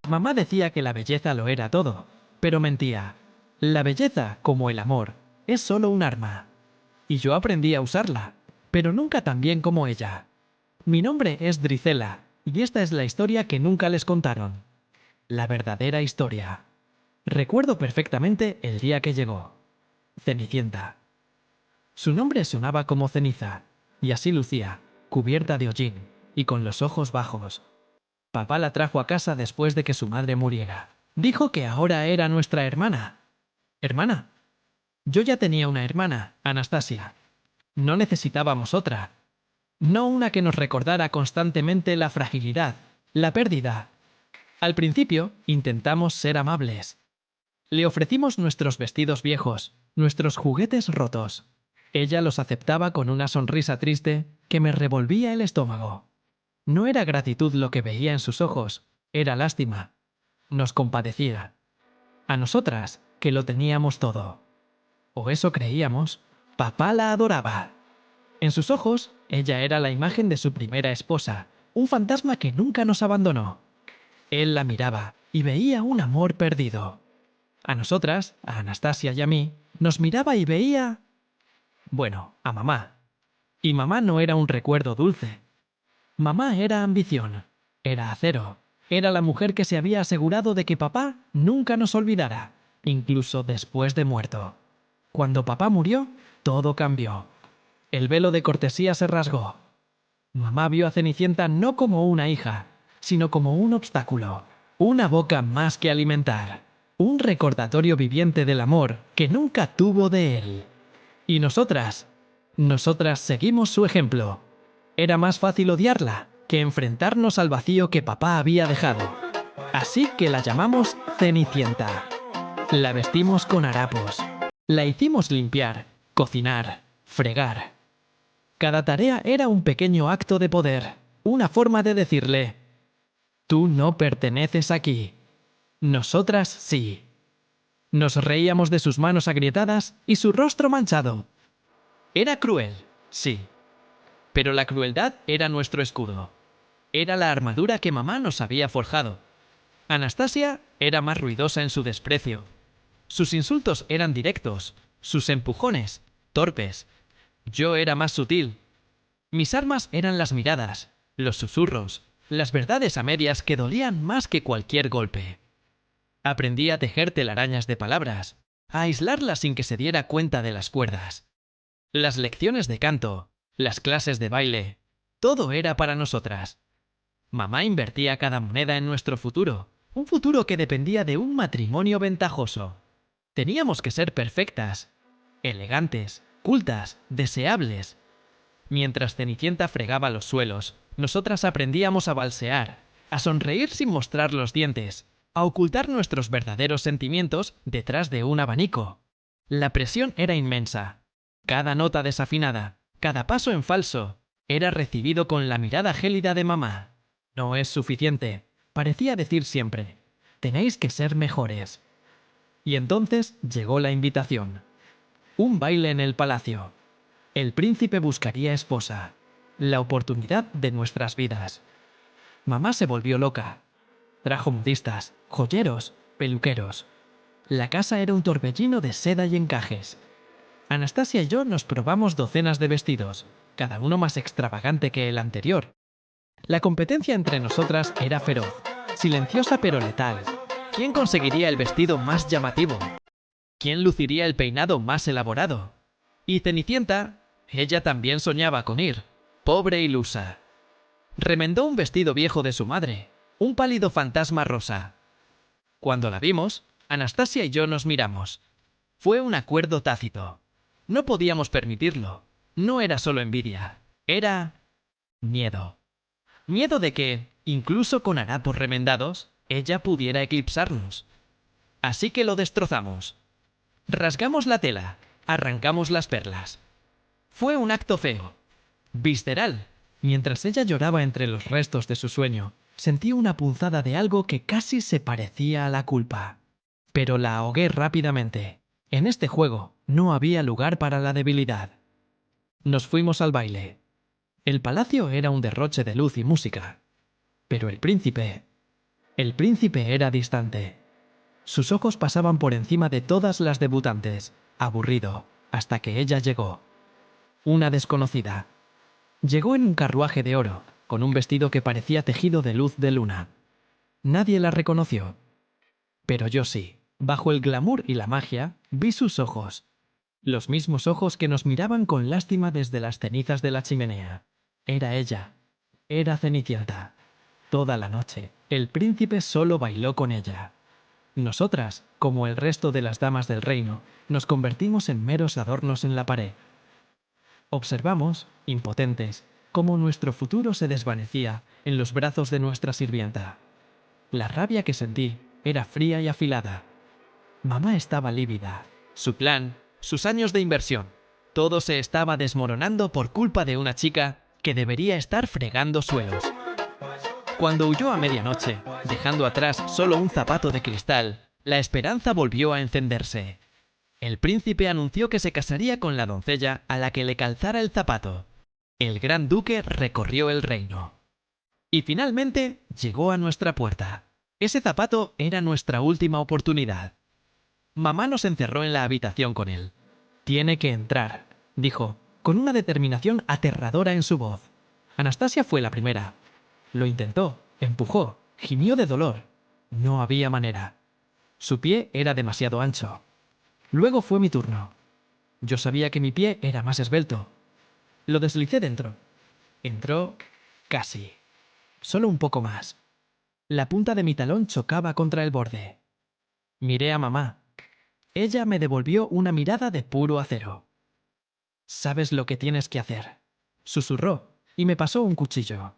Mamá decía que la belleza lo era todo, pero mentía. La belleza, como el amor, es solo un arma. Y yo aprendí a usarla, pero nunca tan bien como ella. Mi nombre es Dricela, y esta es la historia que nunca les contaron. La verdadera historia. Recuerdo perfectamente el día que llegó. Cenicienta. Su nombre sonaba como ceniza, y así lucía, cubierta de hollín, y con los ojos bajos. Papá la trajo a casa después de que su madre muriera. Dijo que ahora era nuestra hermana. ¿Hermana? Yo ya tenía una hermana, Anastasia. No necesitábamos otra. No una que nos recordara constantemente la fragilidad, la pérdida. Al principio, intentamos ser amables. Le ofrecimos nuestros vestidos viejos, nuestros juguetes rotos. Ella los aceptaba con una sonrisa triste que me revolvía el estómago. No era gratitud lo que veía en sus ojos, era lástima. Nos compadecía. A nosotras, que lo teníamos todo. O eso creíamos, papá la adoraba. En sus ojos, ella era la imagen de su primera esposa, un fantasma que nunca nos abandonó. Él la miraba y veía un amor perdido. A nosotras, a Anastasia y a mí, nos miraba y veía... Bueno, a mamá. Y mamá no era un recuerdo dulce. Mamá era ambición, era acero, era la mujer que se había asegurado de que papá nunca nos olvidara, incluso después de muerto. Cuando papá murió, todo cambió. El velo de cortesía se rasgó. Mamá vio a Cenicienta no como una hija, sino como un obstáculo, una boca más que alimentar, un recordatorio viviente del amor que nunca tuvo de él. Y nosotras seguimos su ejemplo. Era más fácil odiarla que enfrentarnos al vacío que papá había dejado. Así que la llamamos Cenicienta. La vestimos con harapos. La hicimos limpiar, cocinar, fregar. Cada tarea era un pequeño acto de poder, una forma de decirle, tú no perteneces aquí. Nosotras sí. Nos reíamos de sus manos agrietadas y su rostro manchado. Era cruel, sí. Pero la crueldad era nuestro escudo. Era la armadura que mamá nos había forjado. Anastasia era más ruidosa en su desprecio. Sus insultos eran directos, sus empujones, torpes. Yo era más sutil. Mis armas eran las miradas, los susurros, las verdades a medias que dolían más que cualquier golpe. Aprendí a tejer telarañas de palabras, a aislarlas sin que se diera cuenta de las cuerdas. Las lecciones de canto, las clases de baile, todo era para nosotras. Mamá invertía cada moneda en nuestro futuro, un futuro que dependía de un matrimonio ventajoso. Teníamos que ser perfectas, elegantes, cultas, deseables. Mientras Cenicienta fregaba los suelos, nosotras aprendíamos a balsear, a sonreír sin mostrar los dientes, a ocultar nuestros verdaderos sentimientos detrás de un abanico. La presión era inmensa. Cada nota desafinada, cada paso en falso, era recibido con la mirada gélida de mamá. No es suficiente, parecía decir siempre. Tenéis que ser mejores. Y entonces llegó la invitación. Un baile en el palacio. El príncipe buscaría esposa. La oportunidad de nuestras vidas. Mamá se volvió loca. Trajo modistas, joyeros, peluqueros. La casa era un torbellino de seda y encajes. Anastasia y yo nos probamos docenas de vestidos, cada uno más extravagante que el anterior. La competencia entre nosotras era feroz, silenciosa pero letal. ¿Quién conseguiría el vestido más llamativo? ¿Quién luciría el peinado más elaborado? Y Cenicienta, ella también soñaba con ir, pobre ilusa. Remendó un vestido viejo de su madre, un pálido fantasma rosa. Cuando la vimos, Anastasia y yo nos miramos. Fue un acuerdo tácito. No podíamos permitirlo. No era solo envidia, era miedo. Miedo de que, incluso con harapos remendados, ella pudiera eclipsarnos. Así que lo destrozamos. Rasgamos la tela, arrancamos las perlas. Fue un acto feo, visceral. Mientras ella lloraba entre los restos de su sueño, sentí una punzada de algo que casi se parecía a la culpa. Pero la ahogué rápidamente. En este juego no había lugar para la debilidad. Nos fuimos al baile. El palacio era un derroche de luz y música. Pero el príncipe El príncipe era distante. Sus ojos pasaban por encima de todas las debutantes, aburrido, hasta que ella llegó. Una desconocida. Llegó en un carruaje de oro, con un vestido que parecía tejido de luz de luna. Nadie la reconoció. Pero yo sí. Bajo el glamour y la magia, vi sus ojos. Los mismos ojos que nos miraban con lástima desde las cenizas de la chimenea. Era ella. Era Cenicienta. Toda la noche, el príncipe solo bailó con ella. Nosotras, como el resto de las damas del reino, nos convertimos en meros adornos en la pared. Observamos, impotentes, cómo nuestro futuro se desvanecía en los brazos de nuestra sirvienta. La rabia que sentí era fría y afilada. Mamá estaba lívida. Su plan, sus años de inversión, todo se estaba desmoronando por culpa de una chica que debería estar fregando suelos. Cuando huyó a medianoche, dejando atrás solo un zapato de cristal, la esperanza volvió a encenderse. El príncipe anunció que se casaría con la doncella a la que le calzara el zapato. El gran duque recorrió el reino. Y finalmente llegó a nuestra puerta. Ese zapato era nuestra última oportunidad. Mamá nos encerró en la habitación con él. «Tiene que entrar», dijo, con una determinación aterradora en su voz. Anastasia fue la primera. Lo intentó, empujó, gimió de dolor. No había manera. Su pie era demasiado ancho. Luego fue mi turno. Yo sabía que mi pie era más esbelto. Lo deslicé dentro. Entró casi. Solo un poco más. La punta de mi talón chocaba contra el borde. Miré a mamá. Ella me devolvió una mirada de puro acero. «Sabes lo que tienes que hacer», susurró, y me pasó un cuchillo.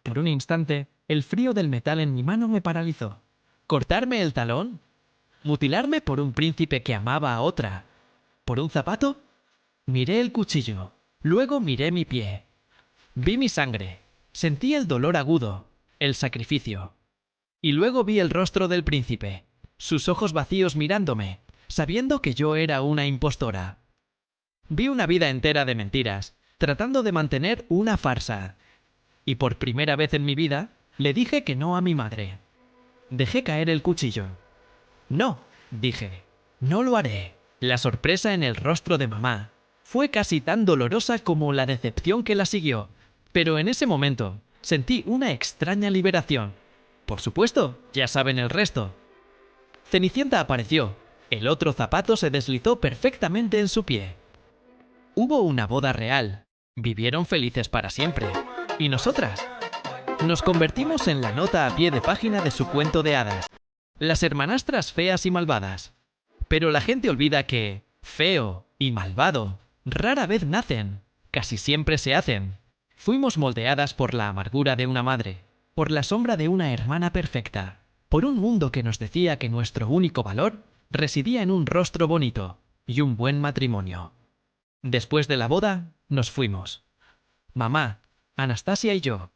Por un instante, el frío del metal en mi mano me paralizó. ¿Cortarme el talón? ¿Mutilarme por un príncipe que amaba a otra? ¿Por un zapato? Miré el cuchillo. Luego miré mi pie. Vi mi sangre. Sentí el dolor agudo, el sacrificio. Y luego vi el rostro del príncipe, sus ojos vacíos mirándome, sabiendo que yo era una impostora. Vi una vida entera de mentiras, tratando de mantener una farsa. Y por primera vez en mi vida, le dije que no a mi madre. Dejé caer el cuchillo. «No», dije, «no lo haré». La sorpresa en el rostro de mamá fue casi tan dolorosa como la decepción que la siguió, pero en ese momento sentí una extraña liberación. Por supuesto, ya saben el resto. Cenicienta apareció. El otro zapato se deslizó perfectamente en su pie. Hubo una boda real. Vivieron felices para siempre. ¿Y nosotras? Nos convertimos en la nota a pie de página de su cuento de hadas. Las hermanastras feas y malvadas. Pero la gente olvida que feo y malvado rara vez nacen, casi siempre se hacen. Fuimos moldeadas por la amargura de una madre, por la sombra de una hermana perfecta, por un mundo que nos decía que nuestro único valor residía en un rostro bonito y un buen matrimonio. Después de la boda, nos fuimos. Mamá, Anastasia y yo.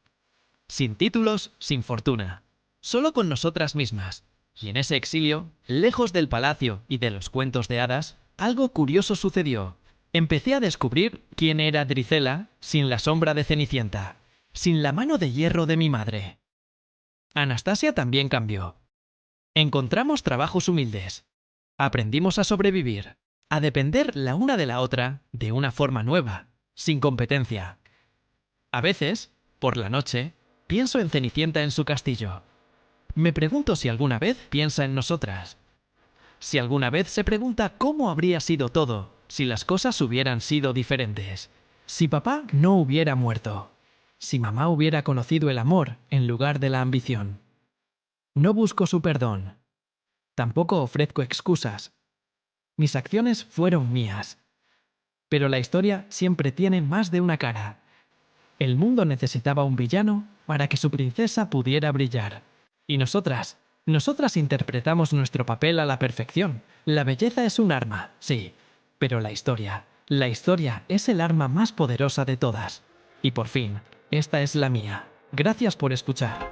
Sin títulos, sin fortuna. Solo con nosotras mismas. Y en ese exilio, lejos del palacio y de los cuentos de hadas, algo curioso sucedió. Empecé a descubrir quién era Drizella sin la sombra de Cenicienta, sin la mano de hierro de mi madre. Anastasia también cambió. Encontramos trabajos humildes. Aprendimos a sobrevivir, a depender la una de la otra de una forma nueva, sin competencia. A veces, por la noche, pienso en Cenicienta en su castillo. Me pregunto si alguna vez piensa en nosotras. Si alguna vez se pregunta cómo habría sido todo si las cosas hubieran sido diferentes. Si papá no hubiera muerto. Si mamá hubiera conocido el amor en lugar de la ambición. No busco su perdón. Tampoco ofrezco excusas. Mis acciones fueron mías. Pero la historia siempre tiene más de una cara. El mundo necesitaba un villano para que su princesa pudiera brillar. Y nosotras interpretamos nuestro papel a la perfección. La belleza es un arma, sí, pero la historia es el arma más poderosa de todas. Y por fin, esta es la mía. Gracias por escuchar.